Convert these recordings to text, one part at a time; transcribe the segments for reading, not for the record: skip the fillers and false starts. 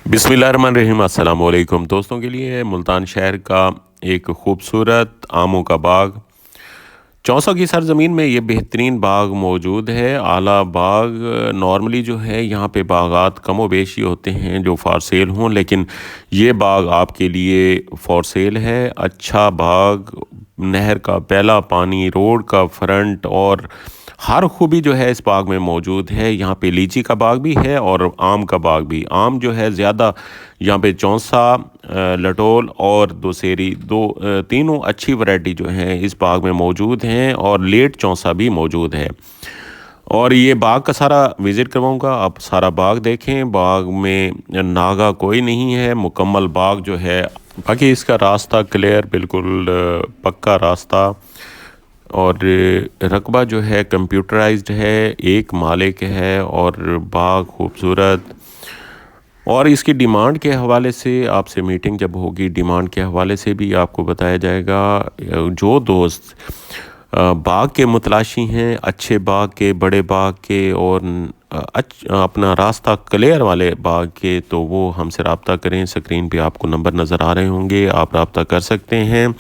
बिस्मिल्लाहिर्रहमानिर्रहीम। अस्सलाम वालेकुम। दोस्तों के लिए मुल्तान शहर का एक खूबसूरत आमों का बाग, चौसा की सरजमीन में ये बेहतरीन बाग मौजूद है। आला बाग नॉर्मली जो है यहाँ पे बागात कम व बेशी होते हैं जो फॉर सेल हों, लेकिन ये बाग आपके लिए फॉर सेल है। अच्छा बाग, नहर का पहला पानी, रोड का फ्रंट और हर खूबी जो है इस बाग में मौजूद है। यहाँ पे लीची का बाग भी है और आम का बाग भी। आम जो है ज़्यादा यहाँ पे चौसा, लटोल और दोसेरी तीनों अच्छी वैरायटी जो है इस बाग में मौजूद हैं और लेट चौसा भी मौजूद है। और ये बाग का सारा विज़िट करवाऊँगा, आप सारा बाग देखें। बाग में नागा कोई नहीं है, मुकम्मल बाग जो है। बाकी इसका रास्ता क्लियर, बिल्कुल पक्का रास्ता। और रकबा जो है कंप्यूटराइज्ड है, एक मालिक है और बाग खूबसूरत। और इसकी डिमांड के हवाले से आपसे मीटिंग जब होगी, डिमांड के हवाले से भी आपको बताया जाएगा। जो दोस्त बाग के मुतलाशी हैं, अच्छे बाग के, बड़े बाग के और अपना रास्ता क्लियर वाले बाग के, तो वो हमसे रब्ता करें। स्क्रीन पे आपको नंबर नज़र आ रहे होंगे, आप रब्ता कर सकते हैं।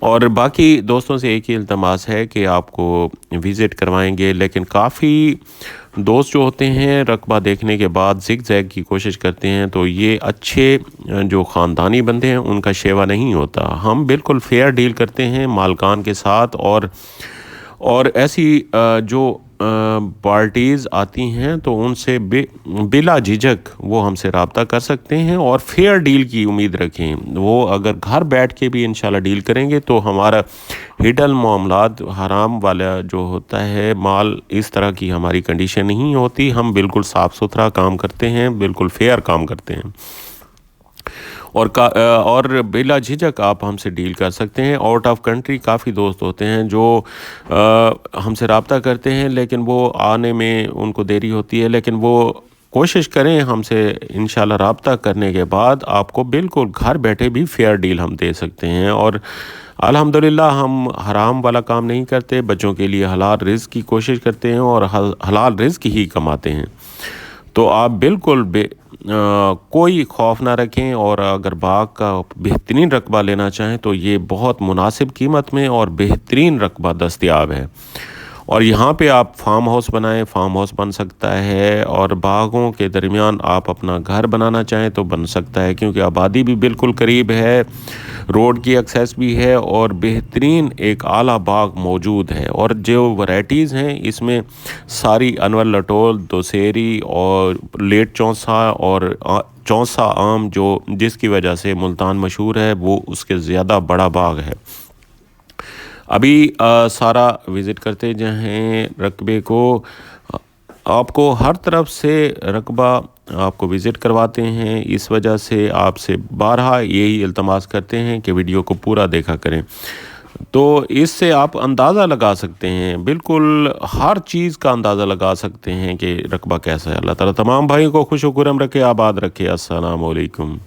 और बाकी दोस्तों से एक ही इल्तमास है कि आपको विज़िट करवाएंगे, लेकिन काफ़ी दोस्त जो होते हैं रकबा देखने के बाद ज़िग ज़ैग की कोशिश करते हैं, तो ये अच्छे जो ख़ानदानी बंदे हैं उनका शेवा नहीं होता। हम बिल्कुल फेयर डील करते हैं मालकान के साथ। और ऐसी जो पार्टीज़ आती हैं तो उनसे बिला झिझक वो हमसे रब्ता कर सकते हैं और फेयर डील की उम्मीद रखें। वो अगर घर बैठ के भी इंशाल्लाह डील करेंगे तो हमारा हिडन मामलात, हराम वाला जो होता है माल, इस तरह की हमारी कंडीशन नहीं होती। हम बिल्कुल साफ़ सुथरा काम करते हैं, बिल्कुल फेयर काम करते हैं। और बिला झिझक आप हमसे डील कर सकते हैं। आउट ऑफ कंट्री काफ़ी दोस्त होते हैं जो हमसे रब्ता करते हैं, लेकिन वो आने में उनको देरी होती है। लेकिन वो कोशिश करें हमसे इंशाल्लाह रब्ता करने के बाद आपको बिल्कुल घर बैठे भी फेयर डील हम दे सकते हैं। और अल्हम्दुलिल्लाह हम हराम वाला काम नहीं करते, बच्चों के लिए हलाल रिज़्क की कोशिश करते हैं और हलाल रिज़्क ही कमाते हैं। तो आप बिल्कुल कोई खौफ ना रखें। और अगर बाग का बेहतरीन रकबा लेना चाहें तो ये बहुत मुनासिब कीमत में और बेहतरीन रकबा दस्तयाब है। और यहाँ पे आप फार्म हाउस बनाएं, फार्म हाउस बन सकता है। और बागों के दरमियान आप अपना घर बनाना चाहें तो बन सकता है, क्योंकि आबादी भी बिल्कुल करीब है, रोड की एक्सेस भी है और बेहतरीन एक आला बाग मौजूद है। और जो वैरायटीज़ हैं इसमें सारी अनवर लटोल, दोसेरी और लेट चौसा और चौसा आम, जो जिसकी वजह से मुल्तान मशहूर है, वो उसके ज़्यादा बड़ा बाग है। अभी सारा विज़िट करते जाएं रकबे को। आपको हर तरफ से रकबा आपको विज़िट करवाते हैं, इस वजह से आपसे बारहा यही इल्तमास करते हैं कि वीडियो को पूरा देखा करें। तो इससे आप अंदाज़ा लगा सकते हैं, बिल्कुल हर चीज़ का अंदाज़ा लगा सकते हैं कि रकबा कैसा है। अल्लाह ताला तमाम भाइयों को खुश व खुर्रम रखे, आबाद रखे। अस्सलाम वालेकुम।